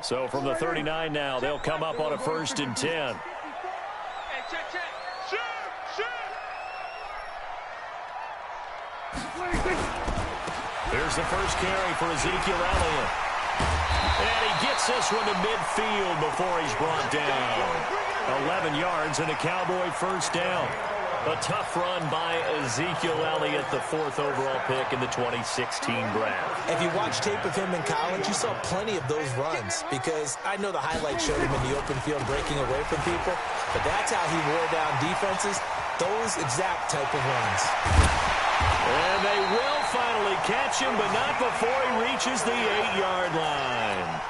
So from the 39 now, they'll come up on a 1st and 10. Here's the first carry for Ezekiel Elliott. And he gets this one to midfield before he's brought down. 11 yards and a Cowboy first down. A tough run by Ezekiel Elliott, the 4th overall pick in the 2016 draft. If you watch tape of him in college, you saw plenty of those runs because I know the highlights showed him in the open field breaking away from people, but that's how he wore down defenses, those exact type of runs. And they will finally catch him, but not before he reaches the 8-yard line.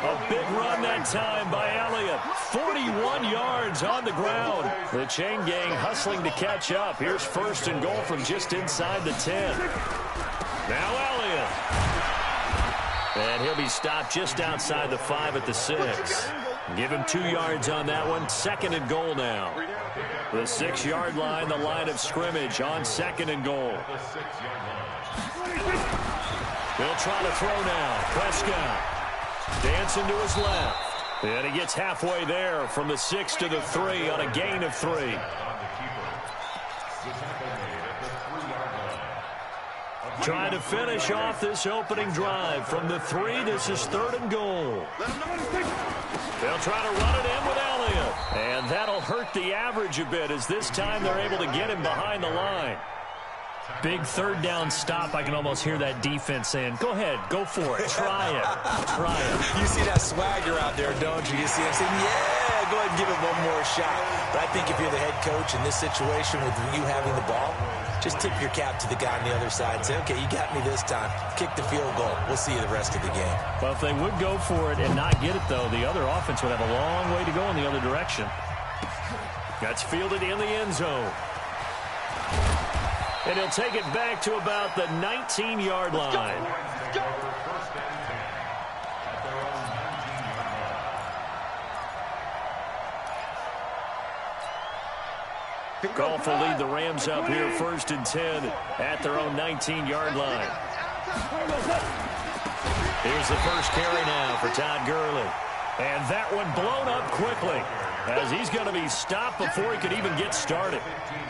A big run that time by Elliott. 41 yards on the ground. The chain gang hustling to catch up. Here's 1st and goal from just inside the 10. Now Elliott. And he'll be stopped just outside the 5 at the 6. Give him 2 yards on that one. 2nd and goal now. The 6-yard line, the line of scrimmage on 2nd and goal. He'll try to throw now. Prescott. Dancing to his left. And he gets halfway there from the 6 to the 3 on a gain of 3. Trying to finish off this opening drive from the 3. This is 3rd and goal. They'll try to run it in with Elliott. And that'll hurt the average a bit as this time they're able to get him behind the line. Big 3rd down stop. I can almost hear that defense saying, go ahead, go for it, try it, try it. You see that swagger out there, don't you? You see him saying, yeah, go ahead and give it one more shot. But I think if you're the head coach in this situation with you having the ball, just tip your cap to the guy on the other side and say, okay, you got me this time. Kick the field goal. We'll see you the rest of the game. Well, if they would go for it and not get it, though, the other offense would have a long way to go in the other direction. That's fielded in the end zone. And he'll take it back to about the 19-yard line. Goff will lead the Rams up here 1st and 10 at their own 19-yard line. Here's the first carry now for Todd Gurley. And that one blown up quickly as he's going to be stopped before he could even get started.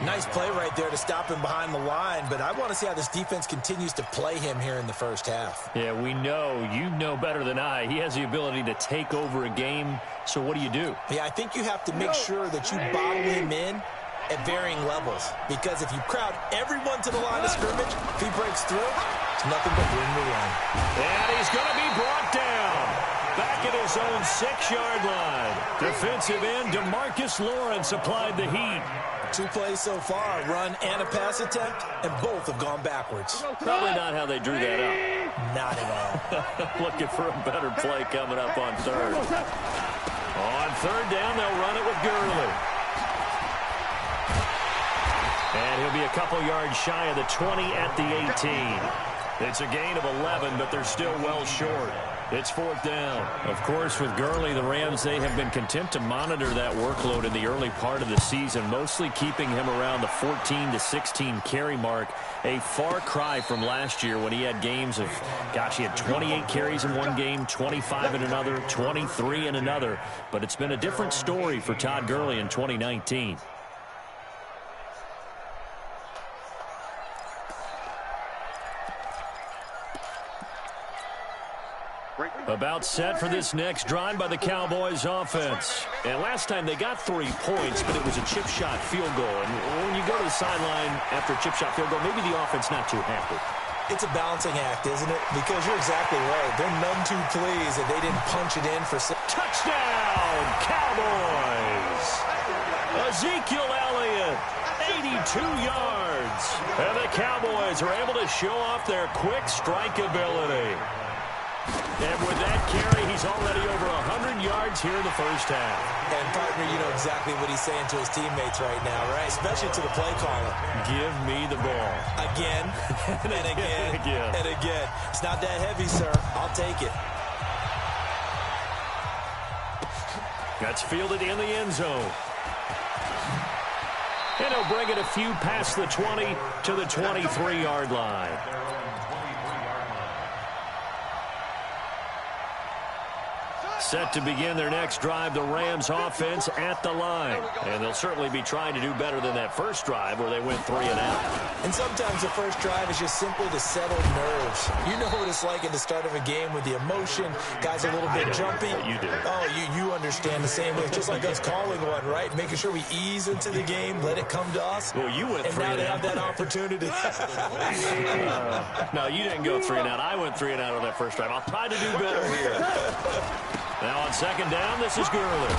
Nice play right there to stop him behind the line, but I want to see how this defense continues to play him here in the first half. Yeah, we know. You know better than I. He has the ability to take over a game, so what do? Yeah, I think you have to make sure that you bottle him in at varying levels, because if you crowd everyone to the line of scrimmage, if he breaks through, it's nothing but room to run. And he's going to be brought down. Back at his own 6-yard line. Defensive end DeMarcus Lawrence applied the heat. 2 plays so far, run and a pass attempt, and both have gone backwards. Probably not how they drew that up. Not at all. Looking for a better play coming up on 3rd. On 3rd down, they'll run it with Gurley. And he'll be a couple yards shy of the 20 at the 18. It's a gain of 11, but they're still well short. It's 4th down. Of course, with Gurley, the Rams, they have been content to monitor that workload in the early part of the season, mostly keeping him around the 14 to 16 carry mark. A far cry from last year when he had games of, gosh, he had 28 carries in one game, 25 in another, 23 in another. But it's been a different story for Todd Gurley in 2019. About set for this next drive by the Cowboys offense. And last time they got 3 points, but it was a chip shot field goal. And when you go to the sideline after a chip shot field goal, maybe the offense not too happy. It's a balancing act, isn't it? Because you're exactly right. They're none too pleased that they didn't punch it in for... Touchdown, Cowboys! Ezekiel Elliott, 82 yards. And the Cowboys are able to show off their quick strike ability. And with that carry, he's already over 100 yards here in the first half. And, partner, you know exactly what he's saying to his teammates right now, right? Especially to the play caller. Give me the ball. Again, and again, and again. It's not that heavy, sir. I'll take it. That's fielded in the end zone. And he'll bring it a few past the 20 to the 23-yard line. Set to begin their next drive, the Rams offense at the line. And they'll certainly be trying to do better than that first drive where they went 3 and out. And sometimes the first drive is just simply to settle nerves. You know what it's like at the start of a game with the emotion. Guys a little bit jumpy. You do. Oh, you understand the same way. It's just like us calling one, right? Making sure we ease into the game, let it come to us. Well, you went 3 and out. And now they have that opportunity. No, you didn't go 3 and out. I went 3 and out on that first drive. I'll try to do better here. Now on second down, this is Gurley.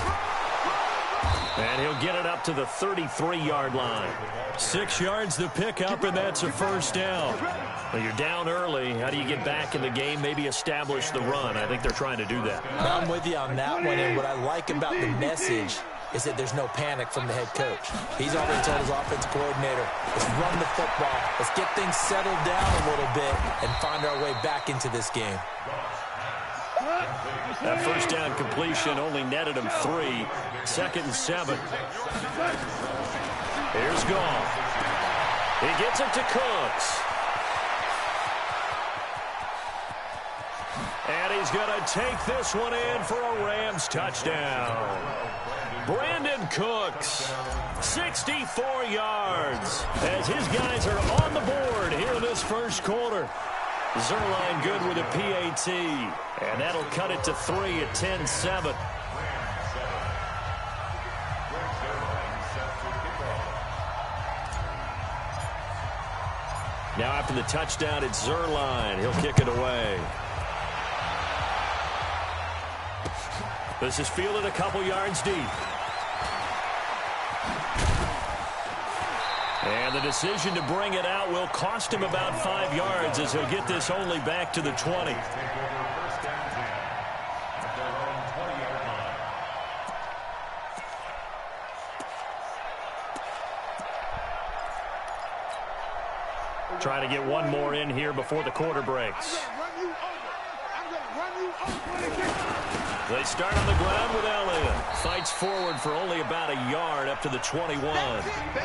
And he'll get it up to the 33-yard line. 6 yards to pick up, and that's a first down. Well, you're down early. How do you get back in the game, maybe establish the run? I think they're trying to do that. I'm with you on that one, and what I like about the message is that there's no panic from the head coach. He's already told his offensive coordinator, let's run the football. Let's get things settled down a little bit and find our way back into this game. That first down completion only netted him 3. 2nd and 7. Here's Goff. He gets it to Cooks. And he's going to take this one in for a Rams touchdown. Brandon Cooks, 64 yards, as his guys are on the board here in this first quarter. Zerline good with a PAT, and that'll cut it to 3 at 10-7. Now after the touchdown, it's Zerline. He'll kick it away. This is fielded a couple yards deep. And the decision to bring it out will cost him about 5 yards as he'll get this only back to the 20. Trying to get one more in here before the quarter breaks. They start on the ground with Elliott. Fights forward for only about a yard up to the 21.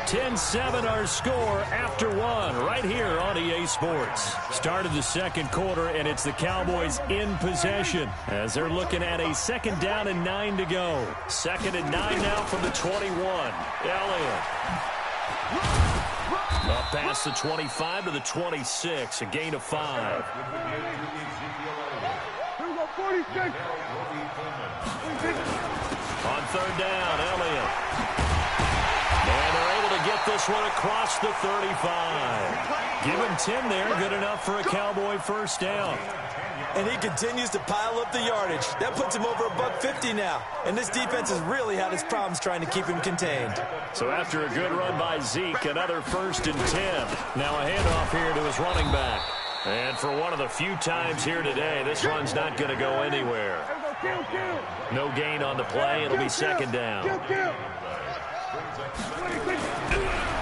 10-7 our score after 1 right here on EA Sports. Start of the second quarter, and it's the Cowboys in possession as they're looking at a 2nd down and 9 to go. 2nd and 9 now from the 21. Elliott. Up past the 25 to the 26, a gain of 5. On 3rd down, Elliott. And they're able to get this one across the 35. Give him 10 there, good enough for a Cowboy first down. And he continues to pile up the yardage. That puts him over $150 now. And this defense has really had its problems trying to keep him contained. So after a good run by Zeke, another 1st and 10. Now a handoff here to his running back. And for one of the few times here today, this run's not going to go anywhere. No gain on the play. It'll be 2nd down.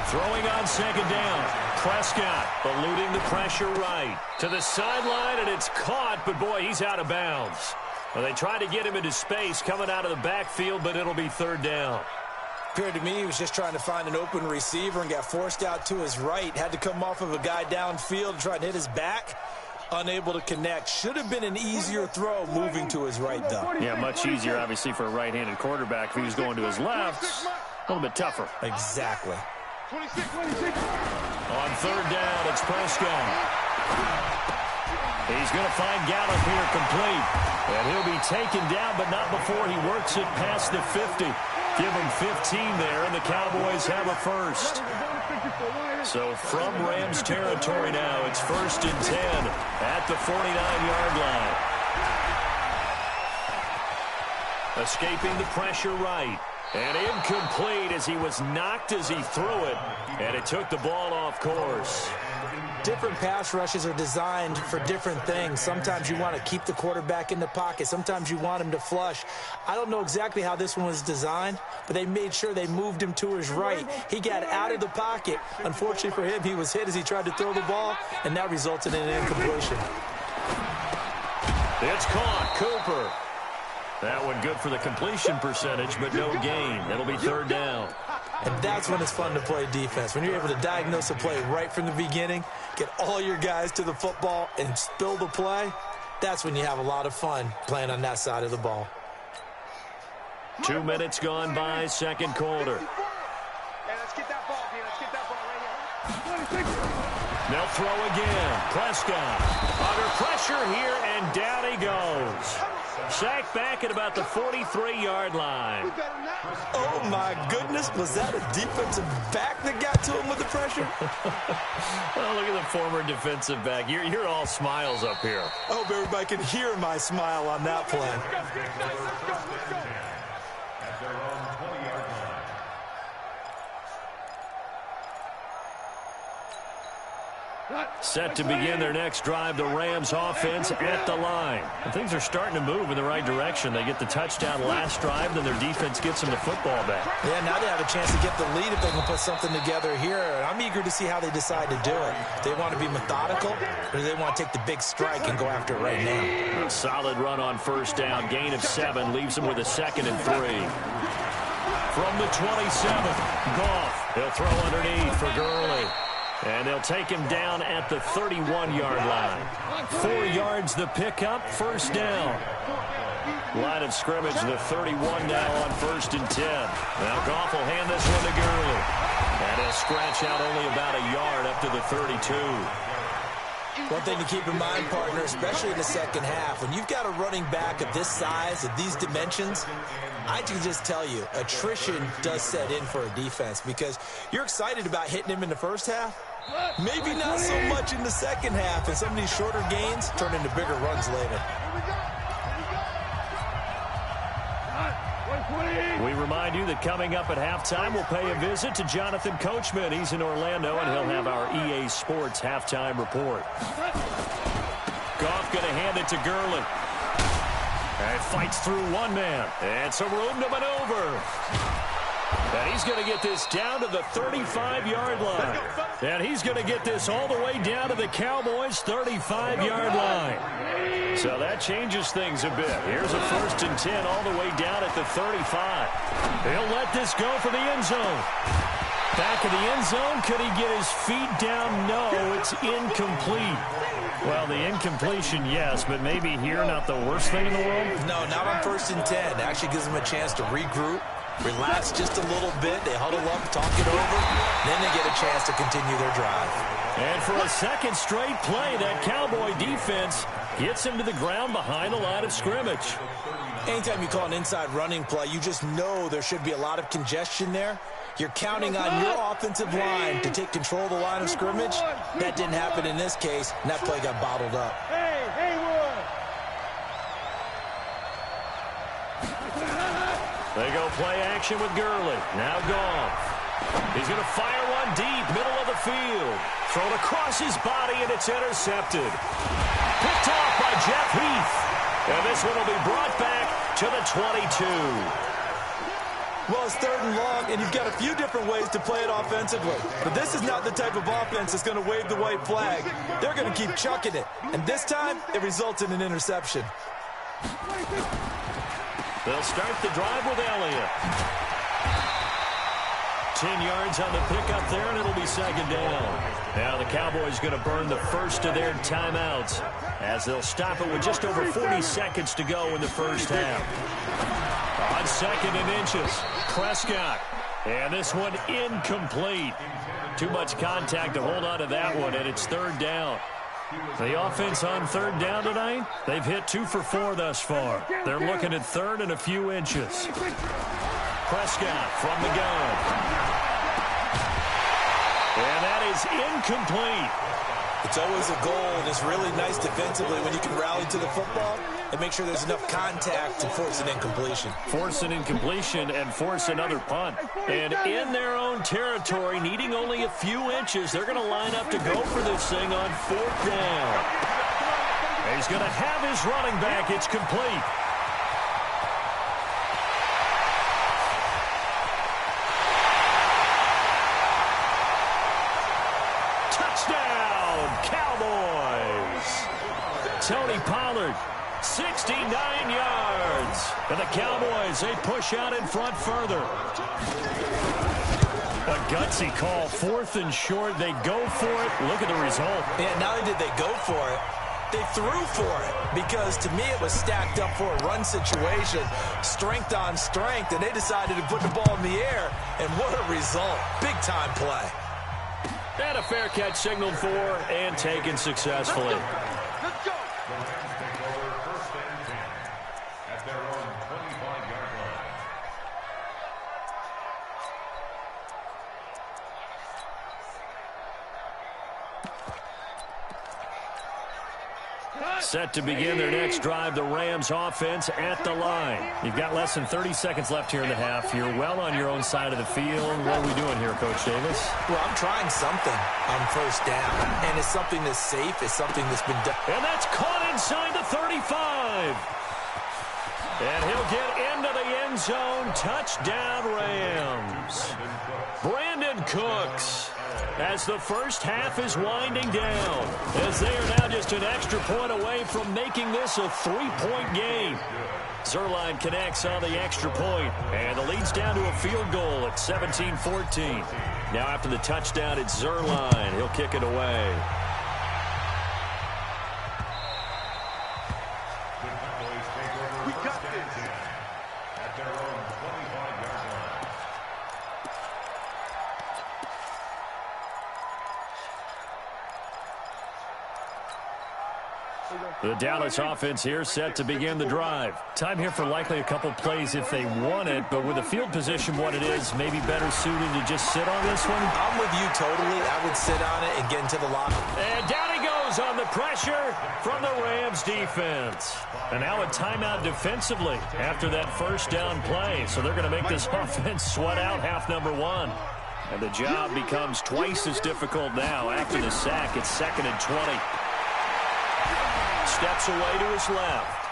Throwing on 2nd down. Prescott eluding the pressure right. To the sideline, and it's caught, but boy, he's out of bounds. Well, they tried to get him into space coming out of the backfield, but it'll be 3rd down. Appeared to me he was just trying to find an open receiver and got forced out to his right. Had to come off of a guy downfield and try and hit his back. Unable to connect. Should have been an easier throw moving to his right, though. Yeah, much easier, obviously, for a right-handed quarterback. If he was going to his left, a little bit tougher. Exactly. On 3rd down, it's Prescott. He's going to find Gallup here complete. And he'll be taken down, but not before he works it past the 50. Give him 15 there, and the Cowboys have a first. So from Rams territory now, it's 1st and 10 at the 49-yard line. Escaping the pressure right. And incomplete as he was knocked as he threw it. And it took the ball off course. Different pass rushes are designed for different things. Sometimes you want to keep the quarterback in the pocket. Sometimes you want him to flush. I don't know exactly how this one was designed, but they made sure they moved him to his right. He got out of the pocket. Unfortunately for him, he was hit as he tried to throw the ball, and that resulted in an incompletion. It's caught. Cooper. That one good for the completion percentage, but no gain. It'll be 3rd down. And that's when it's fun to play defense. When you're able to diagnose a play right from the beginning, get all your guys to the football and spill the play, that's when you have a lot of fun playing on that side of the ball. 2 minutes gone by, second quarter. They'll throw again. Prescott under pressure here, and down he goes. Sacked back at about the 43-yard line. Oh, my goodness. Was that a defensive back that got to him with the pressure? Well, look at the former defensive back. You're all smiles up here. I hope everybody can hear my smile on that play. Set to begin their next drive, the Rams offense at the line. And things are starting to move in the right direction. They get the touchdown last drive, then their defense gets them the football back. Yeah, now they have a chance to get the lead if they can put something together here. And I'm eager to see how they decide to do it. Do they want to be methodical, or do they want to take the big strike and go after it right now? A solid run on first down. Gain of 7 leaves them with a 2nd and 3. From the 27, Goff. He'll throw underneath for Gurley. And they'll take him down at the 31-yard line. 4 yards the pickup, first down. Line of scrimmage, the 31 now on 1st and 10. Now Goff will hand this one to Gurley. And he'll scratch out only about a yard up to the 32. One thing to keep in mind, partner, especially in the second half, when you've got a running back of this size, of these dimensions, I can just tell you, attrition does set in for a defense because you're excited about hitting him in the first half. Maybe not so much in the second half, and some of these shorter gains turn into bigger runs later. We remind you that coming up at halftime, we'll pay a visit to Jonathan Coachman. He's in Orlando, and he'll have our EA Sports halftime report. Goff going to hand it to Gurley. And fights through one man. And some room to maneuver. And he's going to get this down to the 35-yard line. And he's going to get this all the way down to the Cowboys' 35-yard line. So that changes things a bit. Here's a 1st and 10 all the way down at the 35. He'll let this go for the end zone. Back of the end zone. Could he get his feet down? No, it's incomplete. Well, the incompletion, yes, but maybe here not the worst thing in the world? No, not on 1st and 10. It actually gives them a chance to regroup, relax just a little bit. They huddle up, talk it over, then they get a chance to continue their drive. And for a second straight play, that Cowboy defense gets him to the ground behind the line of scrimmage. Anytime you call an inside running play, you just know there should be a lot of congestion there. You're counting on your offensive line to take control of the line of scrimmage. That didn't happen in this case, and that play got bottled up. They go play action with Gurley. Now Goff. He's going to fire one deep, middle of the field. Thrown across his body, and it's intercepted. Picked off by Jeff Heath. And this one will be brought back to the 22. Well, it's 3rd and long, and you've got a few different ways to play it offensively. But this is not the type of offense that's going to wave the white flag. They're going to keep chucking it. And this time, it results in an interception. They'll start the drive with Elliott. 10 yards on the pickup there, and it'll be 2nd down. Now the Cowboys going to burn the first of their timeouts as they'll stop it with just over 40 seconds to go in the first half. On 2nd and inches, Prescott. And this one incomplete. Too much contact to hold on to that one, and it's 3rd down. The offense on 3rd down tonight, they've hit 2 for 4 thus far. They're looking at 3rd and a few inches. Prescott from the gun. And that is incomplete. It's always a goal, and it's really nice defensively when you can rally to the football and make sure there's enough contact to force an incompletion. Force an incompletion and force another punt. And in their own territory, needing only a few inches, they're going to line up to go for this thing on 4th down. He's going to have his running back. It's complete. Tony Pollard, 69 yards. And the Cowboys, they push out in front further. A gutsy call, 4th and short. They go for it. Look at the result. Yeah, not only did they go for it, They threw for it because, to me, it was stacked up for a run situation, strength on strength, and they decided to put the ball in the air, and what a result. Big-time play. And a fair catch signaled for and taken successfully. Let's go. Set to begin their next drive, the Rams offense at the line. You've got less than 30 seconds left here in the half. You're well on your own side of the field. What are we doing here, Coach Davis? Well, I'm trying something on first down, and it's something that's safe. It's something that's been done. And that's caught inside the 35. And he'll get into the end zone. Touchdown, Rams. Brandon Cooks. As the first half is winding down, as they are now just an extra point away from making this a 3-point game. Zuerlein connects on the extra point, and the lead's down to a field goal at 17-14. Now after the touchdown, it's Zuerlein. He'll kick it away. We got this. At their own 25-yard line. The Dallas offense here set to begin the drive. Time here for likely a couple plays if they want it, but with the field position what it is, maybe better suited to just sit on this one. I'm with you totally. I would sit on it and get into the locker. And down he goes on the pressure from the Rams defense. And now a timeout defensively after that first down play. So they're going to make this offense sweat out half number one. And the job becomes twice as difficult now. After the sack, it's 2nd and 20. Steps away to his left.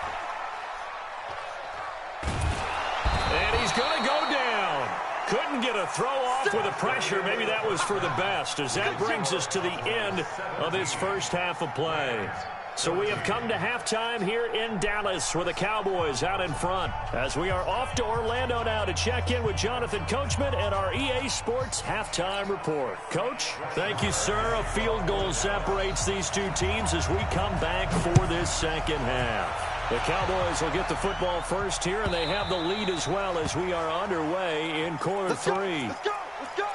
And he's going to go down. Couldn't get a throw off with the pressure. Maybe that was for the best, as that brings us to the end of this first half of play. So we have come to halftime here in Dallas with the Cowboys out in front, as we are off to Orlando now to check in with Jonathan Coachman and our EA Sports Halftime Report. Coach? Thank you, sir. A field goal separates these two teams as we come back for this second half. The Cowboys will get the football first here, and they have the lead as well as we are underway in quarter three. Let's go. Let's go.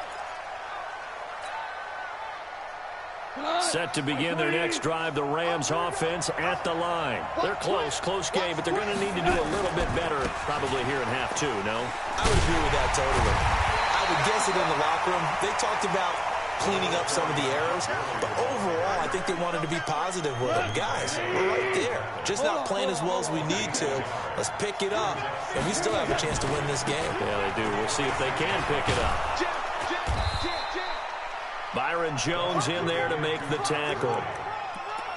Set to begin their next drive, the Rams offense at the line. They're close game, but they're going to need to do a little bit better probably here in half two, no? I would agree with that totally. I would guess it in the locker room. They talked about cleaning up some of the errors, but overall, I think they wanted to be positive with them. Guys, we're right there. Just not playing as well as we need to. Let's pick it up, and we still have a chance to win this game. Yeah, they do. We'll see if they can pick it up. Byron Jones in there to make the tackle.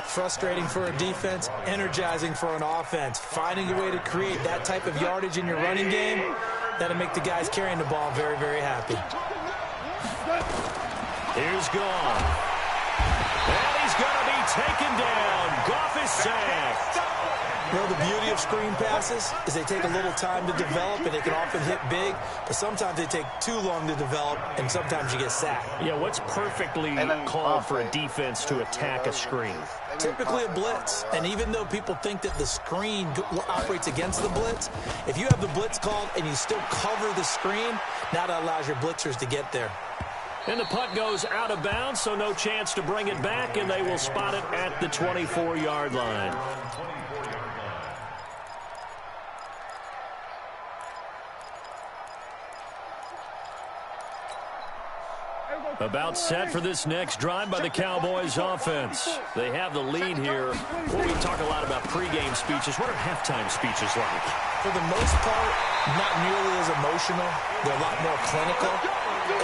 Frustrating for a defense, energizing for an offense. Finding a way to create that type of yardage in your running game, that'll make the guys carrying the ball very, very happy. Here's Goff. And he's going to be taken down. Goff is sacked. You know, the beauty of screen passes is they take a little time to develop, and they can often hit big, but sometimes they take too long to develop, and sometimes you get sacked. Yeah, what's perfectly called for a defense to attack a screen? Typically a blitz, and even though people think that the screen operates against the blitz, if you have the blitz called and you still cover the screen, now that allows your blitzers to get there. And the punt goes out of bounds, so no chance to bring it back, and they will spot it at the 24-yard line. About set for this next drive by the Cowboys offense. They have the lead here. Well, we talk a lot about pregame speeches. What are halftime speeches like? For the most part, not nearly as emotional. They're a lot more clinical.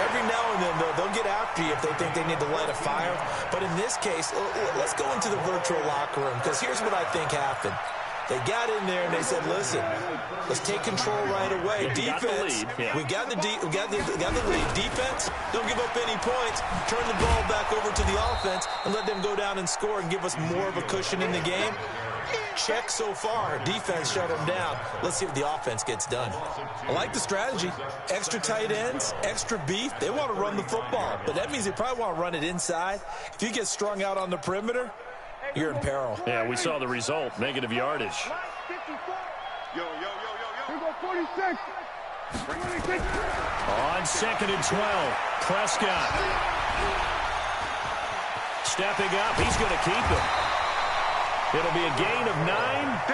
Every now and then, they'll get after you if they think they need to light a fire. But in this case, let's go into the virtual locker room, because here's what I think happened. They got in there and they said, "Listen, let's take control right away. Yeah, Defense, we got the lead. Defense, don't give up any points. Turn the ball back over to the offense and let them go down and score and give us more of a cushion in the game." Check so far. Defense shut them down. Let's see if the offense gets done. I like the strategy. Extra tight ends, extra beef. They want to run the football, but that means they probably want to run it inside. If you get strung out on the perimeter, you're in peril. Yeah, we saw the result, negative yardage. Yo. Here go 46. On 2nd and 12, Prescott. Stepping up, he's going to keep it. It'll be a gain of 9,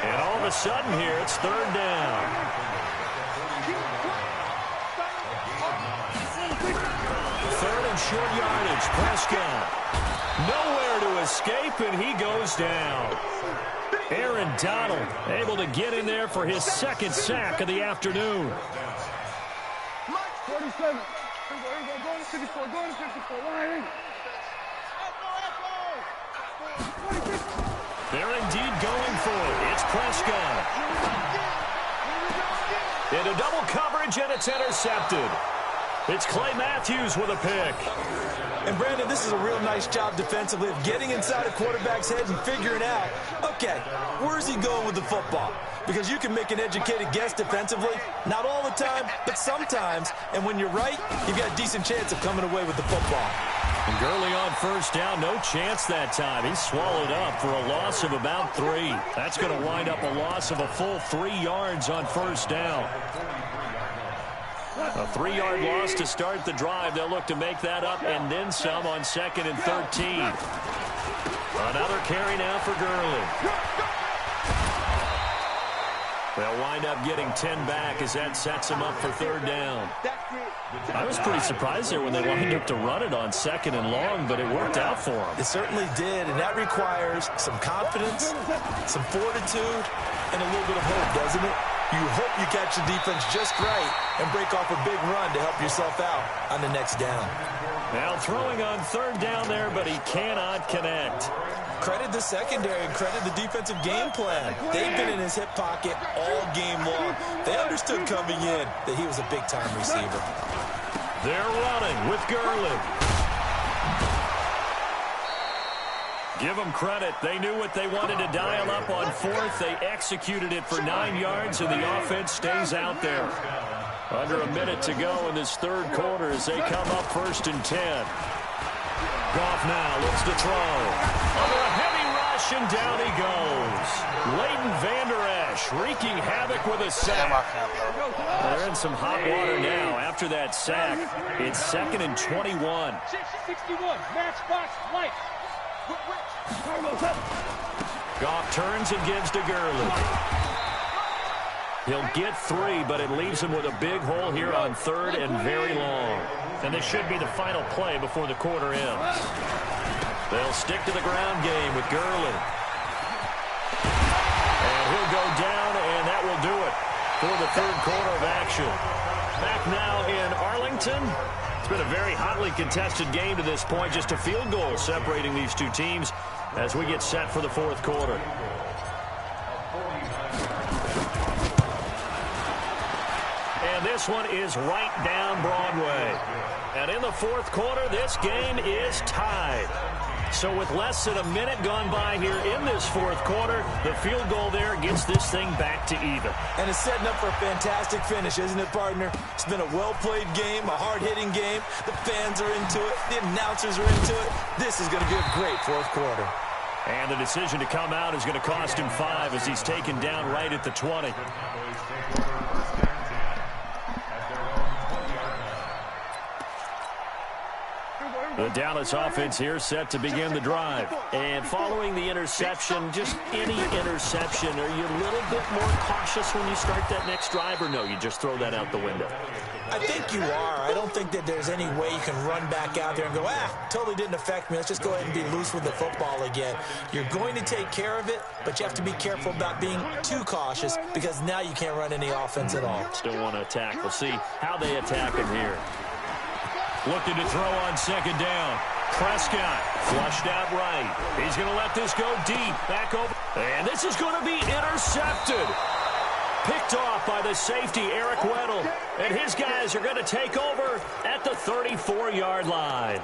and all of a sudden here, it's 3rd down. 3rd and short yardage, Prescott. Nowhere to escape, and he goes down. Aaron Donald able to get in there for his 2nd sack of the afternoon. 47. Here we go. Going to 54. Going to 54. Line. They're indeed going for it. It's Prescott. Into double coverage, and it's intercepted. It's Clay Matthews with a pick. And, Brandon, this is a real nice job defensively of getting inside a quarterback's head and figuring out, okay, where's he going with the football? Because you can make an educated guess defensively, not all the time, but sometimes. And when you're right, you've got a decent chance of coming away with the football. And Gurley on 1st down, no chance that time. He's swallowed up for a loss of about 3. That's going to wind up a loss of a full 3 yards on 1st down. A 3-yard loss to start the drive. They'll look to make that up and then some on 2nd and 13. Another carry now for Gurley. They'll wind up getting 10 back as that sets them up for 3rd down. I was pretty surprised there when they lined up to run it on 2nd and long, but it worked out for them. It certainly did, and that requires some confidence, some fortitude, and a little bit of hope, doesn't it? You hope you catch the defense just right and break off a big run to help yourself out on the next down. Now throwing on 3rd down there, but he cannot connect. Credit the secondary and credit the defensive game plan. They've been in his hip pocket all game long. They understood coming in that he was a big-time receiver. They're running with Gurley. Give them credit. They knew what they wanted to dial up on 4th. They executed it for 9 yards, and the offense stays out there. Under a minute to go in this 3rd quarter as they come up 1st and 10. Goff now looks to throw. Under a heavy rush, and down he goes. Leighton Vander Esch wreaking havoc with a sack. They're in some hot water now. After that sack, it's 2nd and 21. 61. Matchbox light. Goff turns and gives to Gurley. He'll get 3, but it leaves him with a big hole here on 3rd and very long. And this should be the final play before the quarter ends. They'll stick to the ground game with Gurley. And he'll go down, and that will do it for the 3rd quarter of action. Back now in Arlington. It's been a very hotly contested game to this point. Just a field goal separating these two teams as we get set for the 4th quarter. And this one is right down Broadway. And in the 4th quarter, this game is tied. So with less than a minute gone by here in this 4th quarter, the field goal there gets this thing back to even. And it's setting up for a fantastic finish, isn't it, partner? It's been a well-played game, a hard-hitting game. The fans are into it. The announcers are into it. This is going to be a great 4th quarter. And the decision to come out is going to cost him 5 as he's taken down right at the 20. The Dallas offense here set to begin the drive. And following the interception, just any interception, are you a little bit more cautious when you start that next drive, or no, you just throw that out the window? I think you are. I don't think that there's any way you can run back out there and go, totally didn't affect me. Let's just go ahead and be loose with the football again. You're going to take care of it, but you have to be careful about being too cautious because now you can't run any offense at all. Still want to attack. We'll see how they attack him here. Looking to throw on 2nd down. Prescott flushed out right. He's going to let this go deep. Back over. And this is going to be intercepted. Picked off by the safety, Eric Weddle. And his guys are going to take over at the 34-yard line.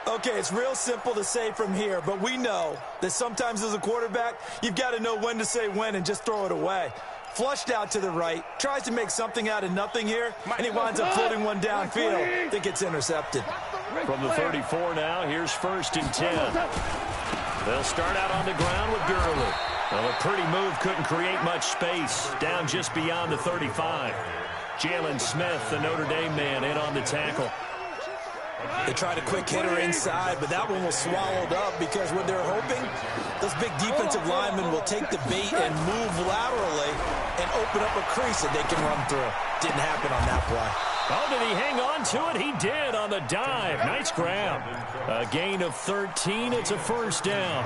Okay, it's real simple to say from here, but we know that sometimes as a quarterback, you've got to know when to say when and just throw it away. Flushed out to the right, tries to make something out of nothing here, and he winds up floating one downfield that gets intercepted. From the 34 now, here's 1st and 10. They'll start out on the ground with Gurley. Well, a pretty move couldn't create much space. Down just beyond the 35. Jalen Smith, the Notre Dame man, in on the tackle. They tried a quick hitter inside, but that one was swallowed up because what they're hoping, those big defensive linemen will take the bait and move laterally and open up a crease that they can run through. Didn't happen on that play. Oh, did he hang on to it? He did on the dive. Nice grab. A gain of 13. It's a first down.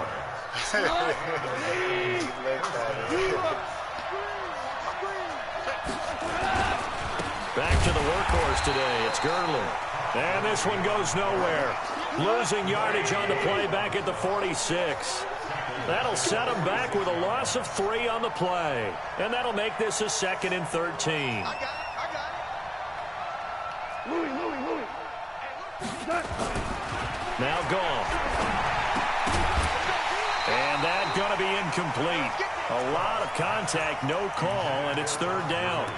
Back to the workhorse today. It's Gurley. And this one goes nowhere. Losing yardage on the play back at the 46. That'll set him back with a loss of 3 on the play. And that'll make this a 2nd and 13. Louis. Now gone. And that's going to be incomplete. A lot of contact, no call, and it's 3rd down.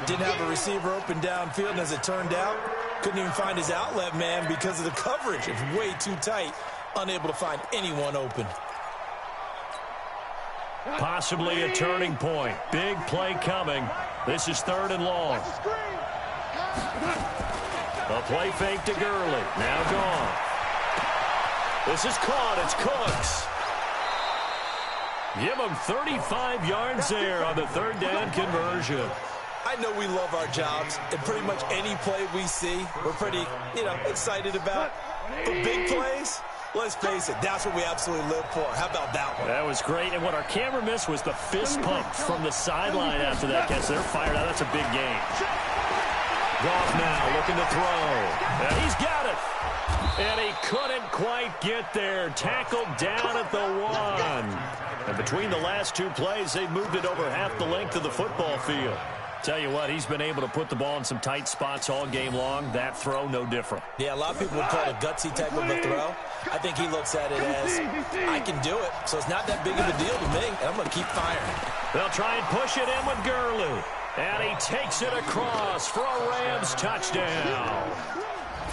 Didn't have a receiver open downfield, and as it turned out, couldn't even find his outlet man because of the coverage. It's way too tight, unable to find anyone open. Possibly a turning point. Big play coming. This is 3rd and long. A play fake to Gurley. Now gone. This is caught. It's Cooks. Give him 35 yards there on the 3rd down conversion. I know we love our jobs, and pretty much any play we see, we're pretty, excited about. But big plays, let's face it, that's what we absolutely live for. How about that one? That was great, and what our camera missed was the fist pump from the sideline after that catch. They're fired out. That's a big game. Goff now looking to throw. And he's got it. And he couldn't quite get there. Tackled down at the 1. And between the last 2 plays, they've moved it over half the length of the football field. Tell you what, he's been able to put the ball in some tight spots all game long. That throw, no different. Yeah, a lot of people would call it a gutsy type of a throw. I think he looks at it as, I can do it, so it's not that big of a deal to me, and I'm going to keep firing. They'll try and push it in with Gurley. And he takes it across for a Rams touchdown.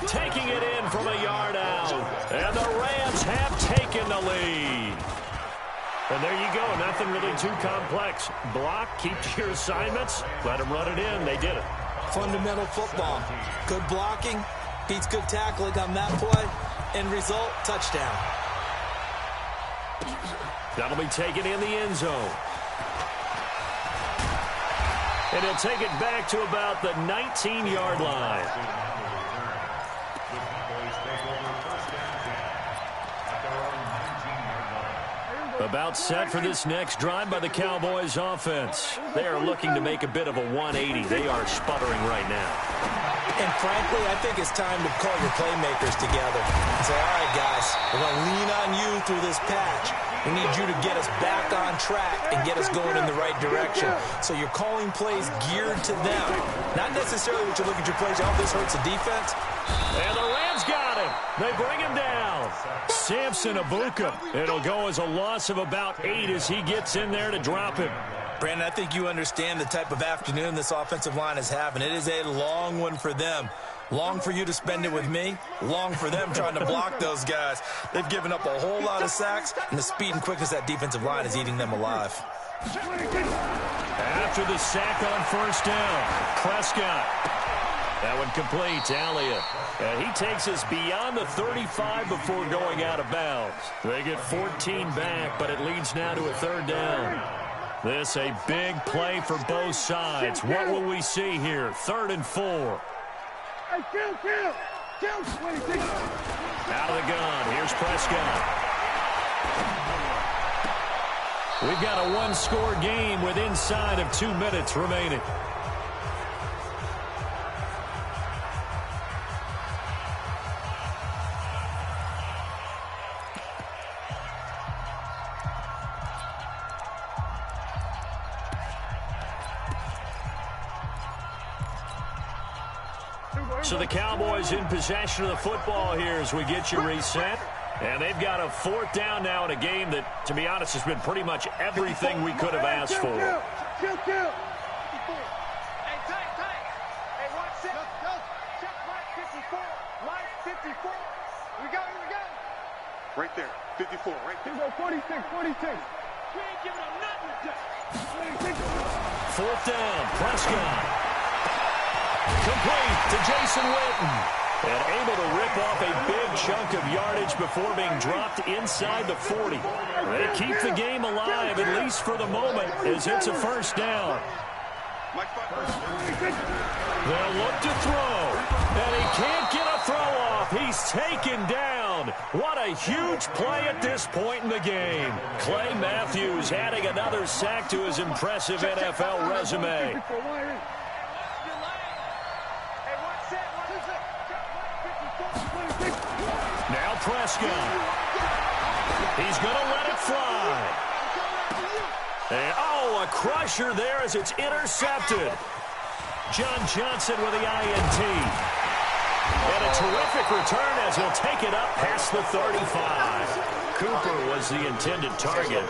Taking it in from a yard out. And the Rams have taken the lead. And there you go. Nothing really too complex. Block, keep to your assignments, let them run it in. They did it. Fundamental football. Good blocking, beats good tackling on that play. End result, touchdown. That'll be taken in the end zone. And he'll take it back to about the 19-yard line. About set for this next drive by the Cowboys offense. They are looking to make a bit of a 180. They are sputtering right now. And frankly, I think it's time to call your playmakers together and say, all right, guys, we're going to lean on you through this patch. We need you to get us back on track and get us going in the right direction. So you're calling plays geared to them. Not necessarily what you look at your plays, oh, this hurts the defense. And the Rams got him. They bring him down. Samson Abuka. It'll go as a loss of about 8 as he gets in there to drop him. Brandon, I think you understand the type of afternoon this offensive line is having. It is a long one for them. Long for you to spend it with me. Long for them trying to block those guys. They've given up a whole lot of sacks, and the speed and quickness of that defensive line is eating them alive. After the sack on first down, Prescott. That one complete to Elliott. And he takes us beyond the 35 before going out of bounds. They get 14 back, but it leads now to a 3rd down. This a big play for both sides. What will we see here? 3rd and 4. Hey, kill. Out of the gun. Here's Prescott. We've got a 1-score game with inside of 2 minutes remaining. So the Cowboys in possession of the football here as we get you reset. And they've got a 4th down now in a game that, to be honest, has been pretty much everything we could have asked for. Kill. Hey, tight. Hey, watch it. Check Mike 54. Mike 54. We go. Right there. 54, right there. Here we go, 46, 46. You ain't giving him nothing to do. 4th down, Prescott. Complete to Jason Witten. And able to rip off a big chunk of yardage before being dropped inside the 40. They keep the game alive, at least for the moment, as it's a 1st down. They'll look to throw, and he can't get a throw off. He's taken down. What a huge play at this point in the game. Clay Matthews adding another sack to his impressive NFL resume. Now Prescott. He's going to let it fly. And, oh, a crusher there as it's intercepted. John Johnson with the INT. And a terrific return as he'll take it up past the 35. Cooper was the intended target.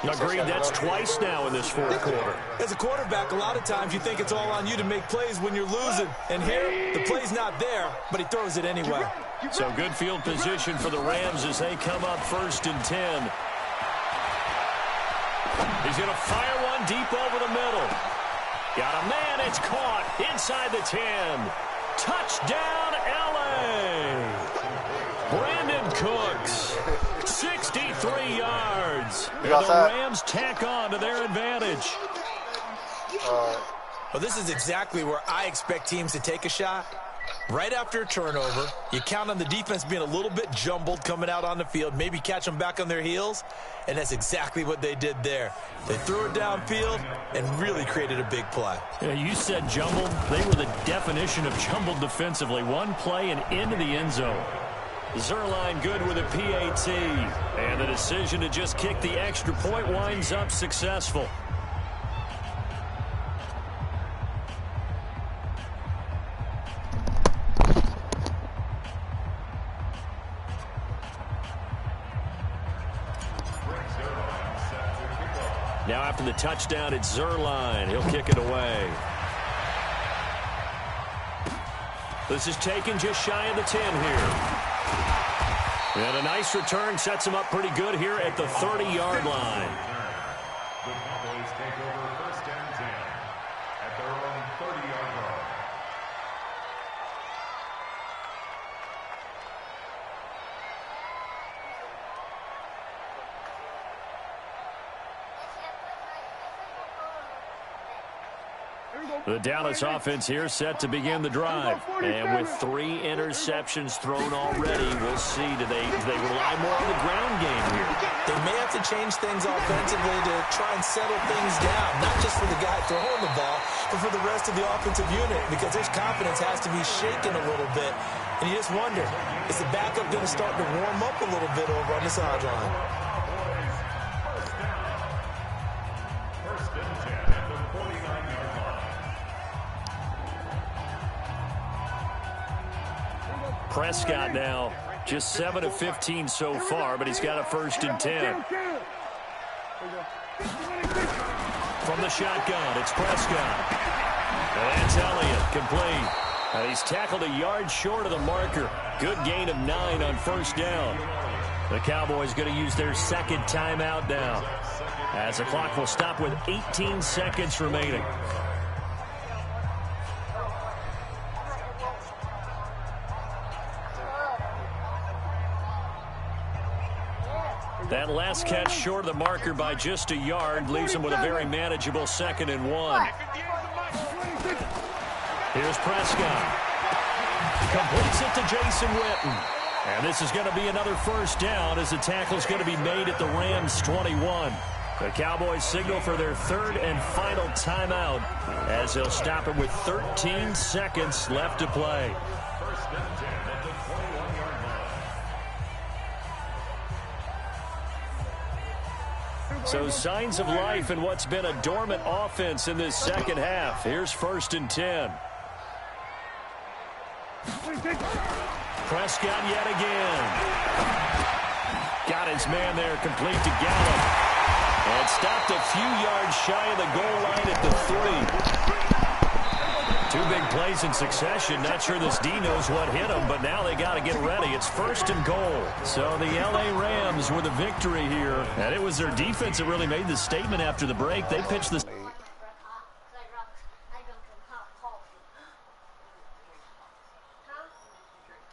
Agreed, that's twice now in this 4th quarter. As a quarterback, a lot of times you think it's all on you to make plays when you're losing. And here, the play's not there, but he throws it anyway. So good field position for the Rams as they come up 1st and 10. He's going to fire one deep over the middle. Got a man, it's caught inside the 10. Touchdown, L.A. Brandon Cooks, 63 yards. And the Rams tack on to their advantage. Well, this is exactly where I expect teams to take a shot. Right after a turnover, you count on the defense being a little bit jumbled coming out on the field, maybe catch them back on their heels, and that's exactly what they did there. They threw it downfield and really created a big play. Yeah, you said jumbled. They were the definition of jumbled defensively. One play and into the end zone. Zerline good with a PAT. And the decision to just kick the extra point winds up successful. Now after the touchdown, it's Zerline. He'll kick it away. This is taken just shy of the 10 here. And a nice return sets him up pretty good here at the 30-yard line. The Cowboys take over 1st and 10 at their own 30-yard line. The Dallas offense here set to begin the drive. And with 3 interceptions thrown already, we'll see. Do they rely more on the ground game here? They may have to change things offensively to try and settle things down, not just for the guy throwing the ball, but for the rest of the offensive unit, because his confidence has to be shaken a little bit. And you just wonder, is the backup going to start to warm up a little bit over on the sideline? First and 10 at the 49-yard line. Prescott now just 7 of 15 so far, but he's got a 1st and 10. From the shotgun, it's Prescott. And that's Elliott, complete. And he's tackled a yard short of the marker. Good gain of 9 on 1st down. The Cowboys going to use their 2nd timeout now, as the clock will stop with 18 seconds remaining. That last catch short of the marker by just a yard leaves him with a very manageable 2nd and 1. Here's Prescott. Completes it to Jason Witten. And this is going to be another 1st down as the tackle is going to be made at the Rams' 21. The Cowboys signal for their 3rd and final timeout as they'll stop it with 13 seconds left to play. First and 10 at the 21-yard line. So signs of life in what's been a dormant offense in this 2nd half. Here's 1st and 10. Prescott yet again. Got his man there, complete to Gallup. And stopped a few yards shy of the goal line at the 3. Two big plays in succession. Not sure this D knows what hit him, but now they got to get ready. It's 1st and goal. So the L.A. Rams with a victory here. And it was their defense that really made the statement after the break. They pitched this.